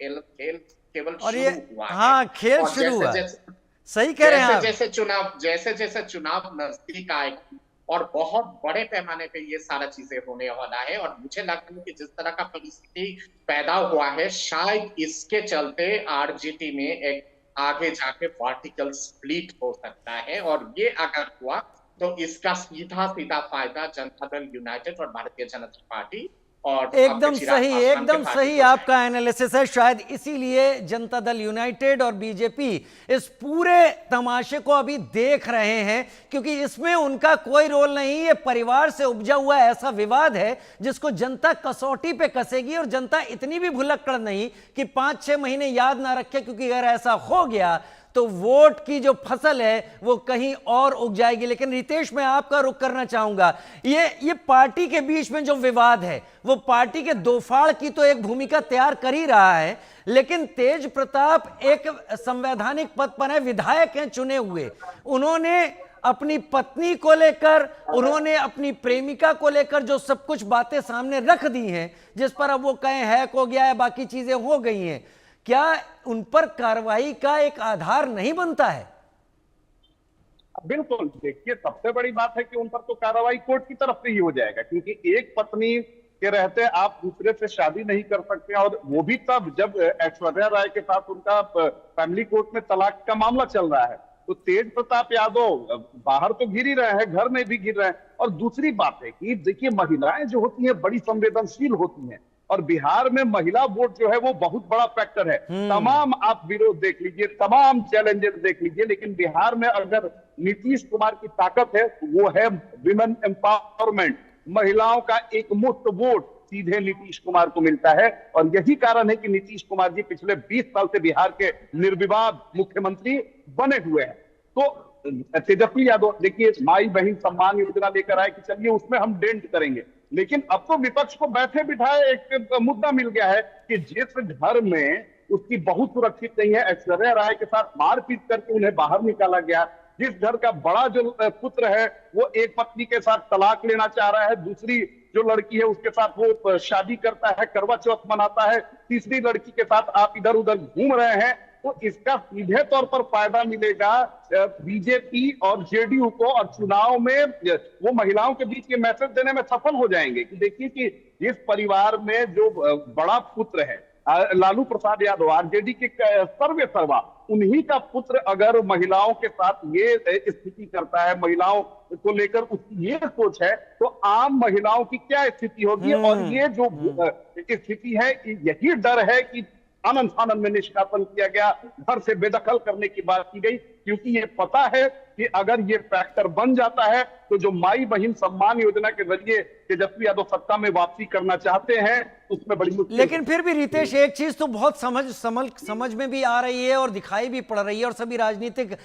खेल खेल केवल और ये, शुरू हुआ है। हाँ, खेल और शुरू जैसे हुआ। जैसे सही कह रहे हैं आप। जैसे जैसे चुनाव नजदीक आएगा और बहुत बड़े पैमाने पे ये सारा चीजें होने वाला है, और मुझे लगता है कि जिस तरह का परिस्थिति पैदा हुआ है, शायद इसके चलते आरजेडी में एक आगे जाके वर्टिकल स्प्लिट हो सकता है। और ये अगर हुआ तो इसका सीधा सीधा फायदा जनता दल यूनाइटेड और भारतीय जनता पार्टी और आपके चिराग पासवान के एकदम पार्टी सही को आपका जाएगा। एनालिसिस है। शायद इसीलिए जनता दल यूनाइटेड और बीजेपी इस पूरे तमाशे को अभी देख रहे हैं, क्योंकि इसमें उनका कोई रोल नहीं। ये परिवार से उपजा हुआ ऐसा विवाद है जिसको जनता कसौटी पे कसेगी, और जनता इतनी भी भुलक्कड़ नहीं कि 5-6 महीने याद ना रखे, क्योंकि अगर ऐसा हो गया तो वोट की जो फसल है वो कहीं और उग जाएगी। लेकिन रितेश, मैं आपका रुख करना चाहूंगा, ये पार्टी के बीच में जो विवाद है वो पार्टी के दोफाड़ की तो एक भूमिका तैयार कर ही रहा है, लेकिन तेज प्रताप एक संवैधानिक पद पर है, विधायक हैं चुने हुए। उन्होंने अपनी पत्नी को लेकर, उन्होंने अपनी प्रेमिका को लेकर जो सब कुछ बातें सामने रख दी हैं, जिस पर अब वो कहें हैक हो गया है, बाकी चीजें हो गई हैं, क्या उन पर कार्रवाई का एक आधार नहीं बनता है? बिल्कुल, देखिए सबसे बड़ी बात है कि उन पर तो कार्रवाई कोर्ट की तरफ से ही हो जाएगा, क्योंकि एक पत्नी के रहते आप दूसरे से शादी नहीं कर सकते, और वो भी तब जब ऐश्वर्या राय के साथ उनका फैमिली कोर्ट में तलाक का मामला चल रहा है। तो तेज प्रताप यादव बाहर तो गिर ही रहे हैं, घर में भी गिर रहे हैं। और दूसरी बात है कि देखिए, महिलाएं जो होती हैं बड़ी संवेदनशील होती हैं, और बिहार में महिला वोट जो है वो बहुत बड़ा फैक्टर है। तमाम आप विरोध देख लीजिए, तमाम चैलेंजेस देख लीजिए, लेकिन बिहार में अगर नीतीश कुमार की ताकत है वो है विमेन एम्पावरमेंट। महिलाओं का एक मुफ्त वोट सीधे नीतीश कुमार को मिलता है, और यही कारण है कि नीतीश कुमार जी पिछले 20 साल से बिहार के निर्विवाद मुख्यमंत्री बने हुए हैं। तो तेजस्वी यादव देखिए, माई बहन सम्मान योजना लेकर आए कि चलिए उसमें हम डेंट करेंगे, लेकिन अब तो विपक्ष को बैठे बिठाए एक मुद्दा मिल गया है कि जिस घर में उसकी बहू सुरक्षित नहीं है, ऐश्वर्या राय के साथ मारपीट करके उन्हें बाहर निकाला गया, जिस घर का बड़ा जो पुत्र है वो एक पत्नी के साथ तलाक लेना चाह रहा है, दूसरी जो लड़की है उसके साथ वो शादी करता है, करवा चौथ मनाता है, तीसरी लड़की के साथ आप इधर उधर घूम रहे हैं, तो इसका सीधे तौर पर फायदा मिलेगा बीजेपी और जेडीयू को, और चुनाव में वो महिलाओं के बीच ये मैसेज देने में सफल हो जाएंगे कि देखिए कि जिस परिवार में जो बड़ा पुत्र है लालू प्रसाद यादव, आरजेडी के सर्वे सर्वा, उन्हीं का पुत्र अगर महिलाओं के साथ ये स्थिति करता है, महिलाओं को लेकर उसकी ये सोच है, तो आम महिलाओं की क्या स्थिति होगी। और ये जो स्थिति है, यही डर है कि आनंद फानंद में निष्कासन किया गया, घर से बेदखल करने की बात की गई, क्योंकि ये पता है कि अगर ये फैक्टर बन जाता है तो जो माई बहन सम्मान योजना के जरिए तेजस्वी यादव सत्ता में वापसी करना चाहते हैं उसमें बड़ी मुश्किल। लेकिन फिर भी रितेश, एक चीज तो बहुत समझ में भी आ रही है और दिखाई भी पड़ रही है, और सभी राजनीतिक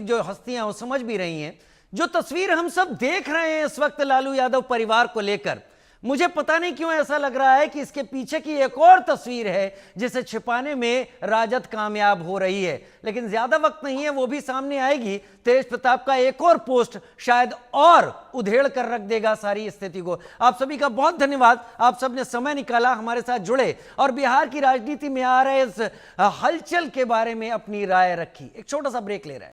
जो हस्तियां वो समझ भी रही हैं, जो तस्वीर हम सब देख रहे हैं इस वक्त लालू यादव परिवार को लेकर, मुझे पता नहीं क्यों ऐसा लग रहा है कि इसके पीछे की एक और तस्वीर है जिसे छिपाने में राजद कामयाब हो रही है। लेकिन ज्यादा वक्त नहीं है, वो भी सामने आएगी। तेज प्रताप का एक और पोस्ट शायद और उधेड़ कर रख देगा सारी स्थिति को। आप सभी का बहुत धन्यवाद, आप सबने समय निकाला, हमारे साथ जुड़े और बिहार की राजनीति में आ रहे इस हलचल के बारे में अपनी राय रखी। एक छोटा सा ब्रेक ले रहे हैं।